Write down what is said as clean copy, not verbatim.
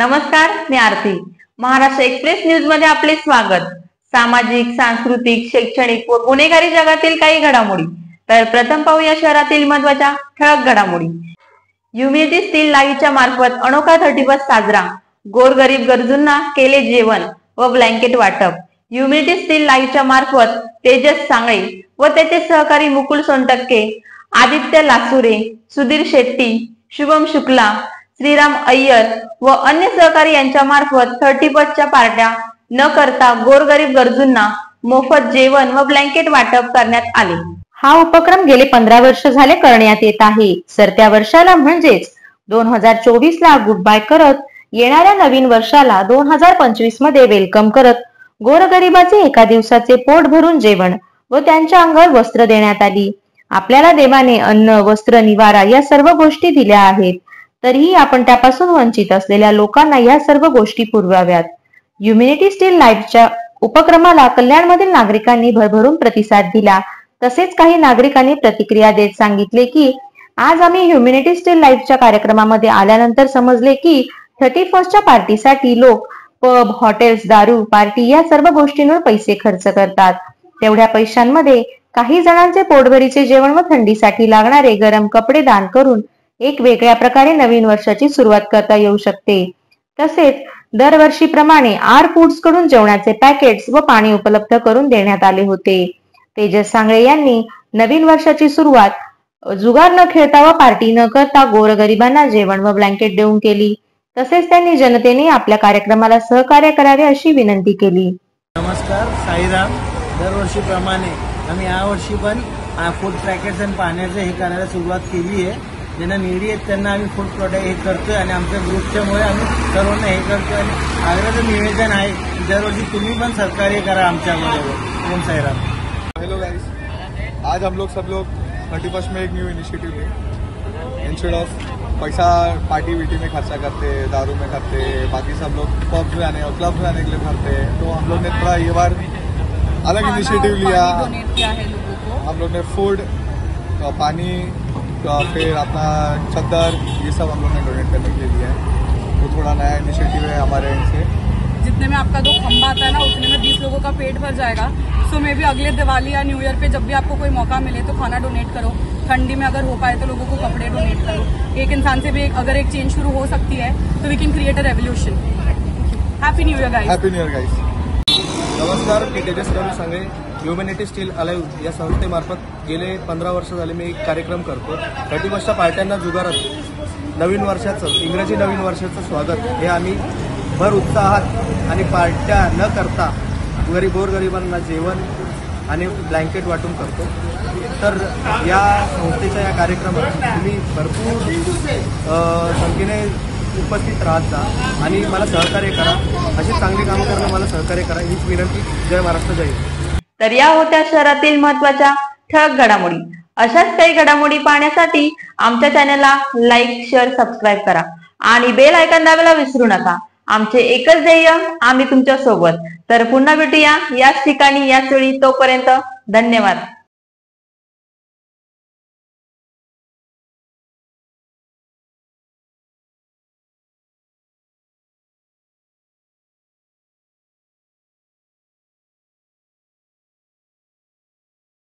नमस्कार, मी आरती। Maharashtra express news मध्ये आपले स्वागत। सामाजिक, सांस्कृतिक, शैक्षणिक व गुन्हेगारी जगातील काही घडामोडी। तर प्रथम पाहूया शहरातील महत्त्वाच्या ठळक घडामोडी। ह्युमॅनिटी स्टील लाईव्हच्या मार्फत अनोखा 31 साजरा। गोरगरीब गरजूंना केले जेवण व ब्लँकेट वाटप। ह्युमॅनिटी स्टील लाईव्हच्या मार्फत तेजस सांगळे व त्याचे सहकारी मुकुल सोनटक्के, आदित्य लासुरे, सुधीर शेट्टी, शुभम शुक्ला, श्रीराम अय्यर व अन्य सहकारी यांच्या मार्फत 31च्या पार्ट्या न करता गोरगरीब गरजूंना मोफत जेवण व ब्लँकेट वाटप करण्यात आले। हा उपक्रम गेले 15 वर्ष झाले करण्यात येत आहे। सरत्या वर्षाला म्हणजेच 2024 ला गुड बाय करत येणाऱ्या नवीन वर्षाला 2025 मध्ये वेलकम करत गोरगरिबाचे एका दिवसाचे पोट भरून जेवण व त्यांच्या अंगावर वस्त्र देण्यात आली। आपल्याला देवाने अन्न, वस्त्र, निवारा या सर्व गोष्टी दिल्या आहेत, तरीही आपण त्यापासून वंचित असलेल्या लोकांना या सर्व गोष्टी पुरवाव्यात। ह्युमॅनिटी स्टील लाईव्हच्या उपक्रमाला कल्याणमधील नागरिकांनी भरभरून प्रतिसाद दिला। तसेच काही नागरिकांनी प्रतिक्रिया देत सांगितले की आज आम्ही ह्युमॅनिटी स्टील लाईव्हच्या कार्यक्रमामध्ये आल्यानंतर समजले की 31च्या पार्टीसाठी लोक पब, हॉटेल्स, दारू, पार्टी या सर्व गोष्टींवर पैसे खर्च करतात। तेवढ्या पैशांमध्ये काही जणांचे पोटभरीचे जेवण व थंडीसाठी लागणारे गरम कपडे दान करून एक वेगळ्या प्रकारे नवीन वर्षाची सुरुवात करता येऊ शकते। तसेच दरवर्षीप्रमाणे आर फूड्स कडून जेवणाचे पॅकेट्स व पाणी उपलब्ध करून देण्यात आले होते। तेजस सांगळे यांनी नवीन वर्षाची सुरुवात जुगार न खेळता व पार्टी न करता गोरगरिबांना जेवण व ब्लँकेट देऊन केली। तसेच त्यांनी जनतेने आपल्या कार्यक्रमाला सहकार्य करावे अशी विनंती केली। नमस्कार, साईराम। दरवर्षीप्रमाणे आम्ही यावर्षी पण फूड पॅकेट्स आणि पाण्याचे हे करायला सुरुवात केली आहे। ज्यांना निडी आहेत त्यांना आम्ही फूड प्रोडक्ट हे करतोय आणि आमच्या ग्रुपच्यामुळे आम्ही सर्वांना हे करतोय आणि आग्रहाचं निवेदन आहे दरवर्षी तुम्ही पण सहकार्य करा आमच्याबरोबर। ओम साईराम। हेलो गाइस, आज हम लोग सब लोग 31 में एक न्यू इनिशिएटिव लें। इंस्टेड ऑफ पैसा पार्टी वीटी में खर्चा करते, दारू में करते, बाकी सब लोग पब्स में आने और क्लब्स में आने के लिए भरते हैं, तो हम लोग ने थोड़ा ये बार अलग इनिशिएटिव लिया। हम लोग ने फूड, पानी, फिर अपना चद्दर, ये सब हम लोग ने डोनेट करने के लिए दिया है। तो थोड़ा नया इनिशिएटिव है हमारे एंड से। जितने में आपका 2 खंबा आता है ना, उतने में 20 लोगों का पेट भर जाएगा। सो मे भी अगले दिवाली या न्यू ईयर पे जब भी आपको कोई मौका मिले तो खाना डोनेट करो। ठंडी में अगर हो पाए तो लोगों को कपड़े डोनेट करो। एक इंसान से भी अगर एक चेंज शुरू हो सकती है तो we can create a revolution. Happy new year guys. Happy new year guys. नमस्कार, मी Tejas Sangle. Humanity still live या संस्थेमार्फत गेले 15 वर्ष झाले मी एक कार्यक्रम करतो। 31च्या पार्ट्यांना जुगारत नवीन वर्षाचं, इंग्रजी नवीन वर्षाचं स्वागत हे आम्ही भर उत्साहात आणि पार्ट्या न करता गोरगरिबांना जेवण आणि ब्लँकेट वाटून करतो। तर या संस्थेच्या या कार्यक्रमात तुम्ही भरपूर संख्येने उपस्थित राहत जा आणि मला सहकार्य करा। अशी चांगली कामं करणं मला सहकार्य करा हीच विनंती। जय महाराष्ट्र, जय हिंद। तर या होत्या शहरातील महत्त्वाच्या ठळक घडामोडी। अशाच काही घडामोडी पाहण्यासाठी आमच्या चॅनलला लाईक, शेअर, सबस्क्राईब करा आणि बेल आयकॉन दाबायला विसरू नका। आमचे एकच ध्येय, आम्ही तुमच्या सोबत। तर पुन्हा भेटूया याच ठिकाणी याच वेळी। तोपर्यंत धन्यवाद।